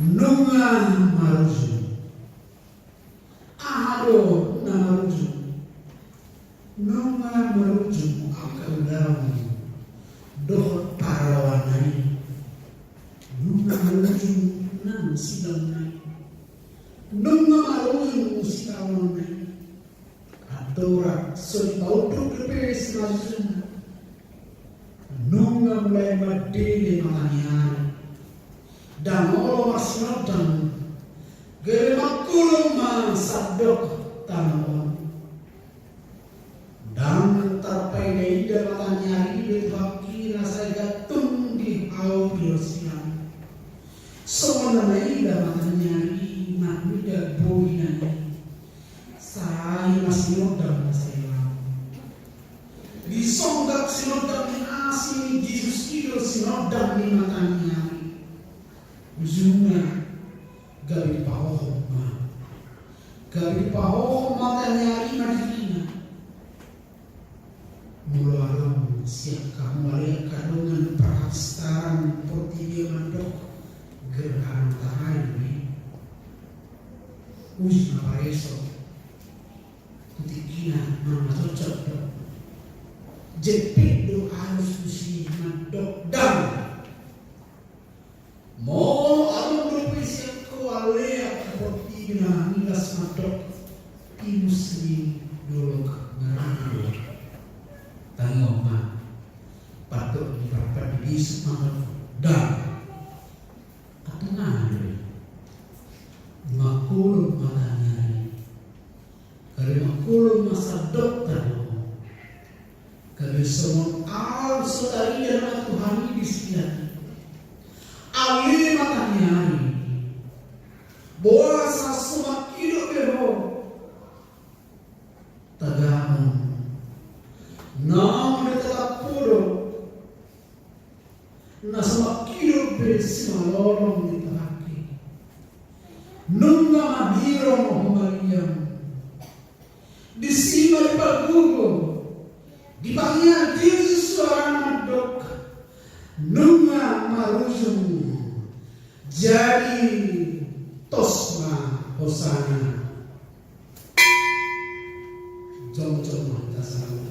Speaker 1: nunga maruju ado na maruju nunga maruju akaudamu doh parawanai nunga maruju nang sidanai nunga maruju sidanai adora solitautu kepes maruju nunga mulai madele matanyari dan Allah masnodang gere makulung masadok tanah dan tarpai ida matanyari betwaki rasa gatung di audiosian semua ida matanyari makmida boinani saya masnodang saya disonggak sinodang ni asing Jesus itu sinodang ni matanyari Ujungnya gabi pahoh matanyari madina mularam siap kamu alih kadungan prahastaran poti dia mandok gerhana matahari uji mapareso kutikina mama cocok jepit do harus usi mandok dan mau aku berpisah ke walea seperti bina milas matok muslim dulu ngarang tanggung patut dipakai di semangat dan patungan makulun matanya karena makulun masa dokter karena semua al saudari dan Tuhan di sekian ali matanyari bola sasumak hidup bebo tagamun nam tetap puro na sumak hidup bersama lorong di pagi nunga mahiro mohongaliam di sima di pagugo di pangian Yesus seorang madok nunga marujung jadi tosma hosana jom-jom mata sama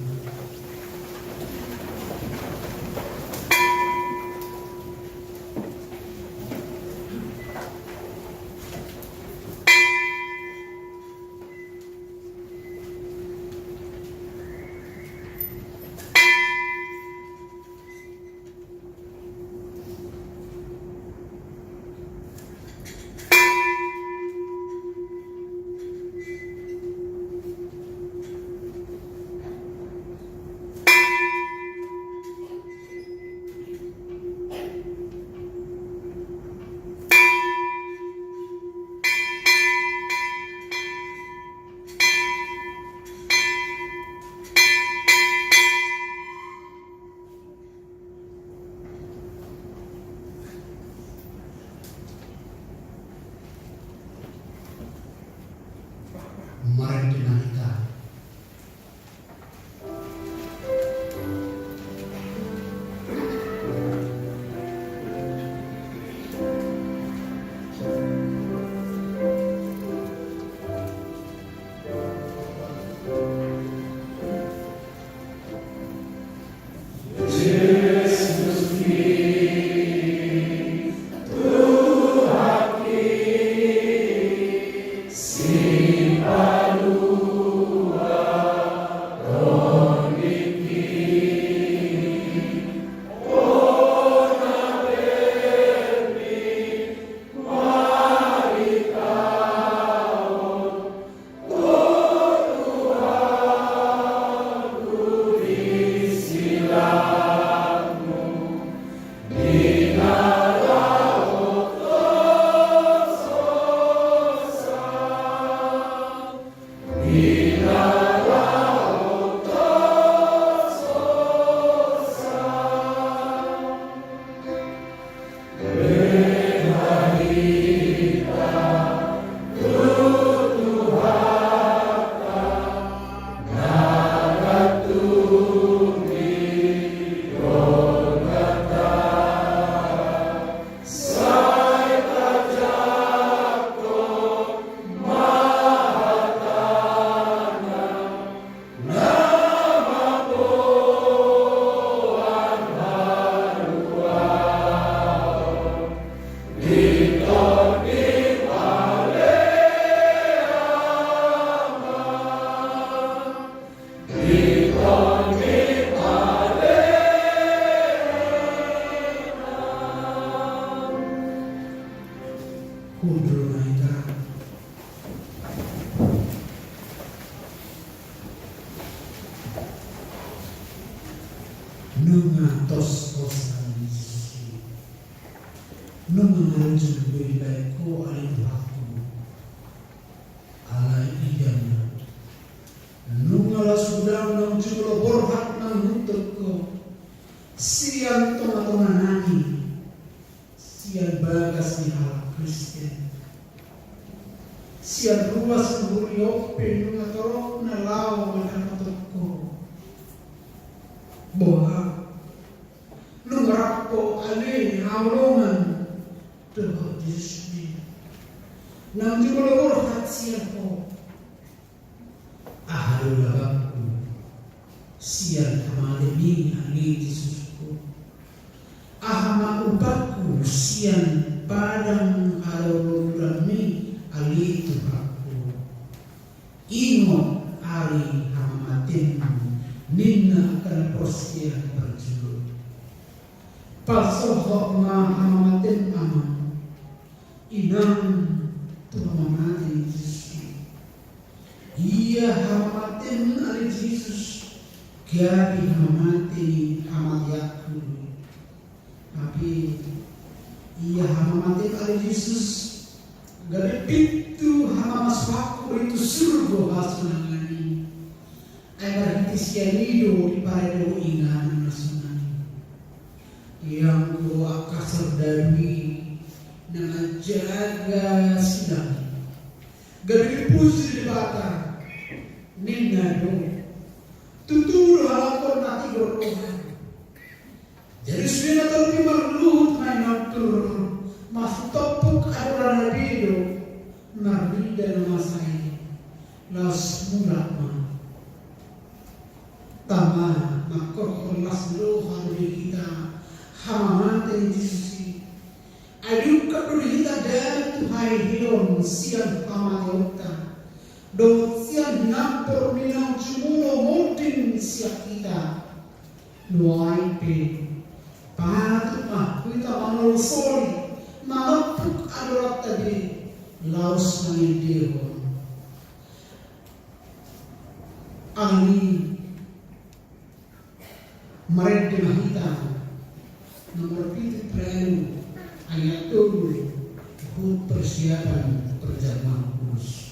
Speaker 1: Udro naika nunga tos kosan nunga harus lebih ko alin aku alai idan nunga la sudah nang julo borhat nang nutuk ko siang toma nani siang bagas ni hal Kristen siang ruas nuri ope nunga torok na lao makan ko boha nunga rakko ale haulongan Tuhan Yesus ni, nang julo borhat siang ko ahadu lagaku siang hamade mi ali Yesus ko ahama upaku siang padang alurami ali Tuhanku ino ari hamamatemu ninna akan persian berjulur pasohok ma hamatem amam inang tuhamamati Yesus iya hamatem ali Yesus kiabi hamamati hamayakku tapi iya hamatem ali Yesus gade pintu hamamaswaku itu surga hasunangani agar kita sianido di paredo ingan nasunani yang gua kasar dari nama jaga sidang gade puji di bata ninna do tutur halakon nati gorohan jadi sudah tapi marlut main natur mas topuk adalah nabido nabida nama saya las mulama tama makor las lo hari kita hamamate Yesus ayuk kadul kita dari Tuhan hilon siang hamayota do siang nampor minang cumulo modin siang kita nuai pe patut mah kita manol soli malapuk adorat tadi laos mangidehon angin Maret mahita nomor 7 ayat 7 persiapan perjalanan kudus.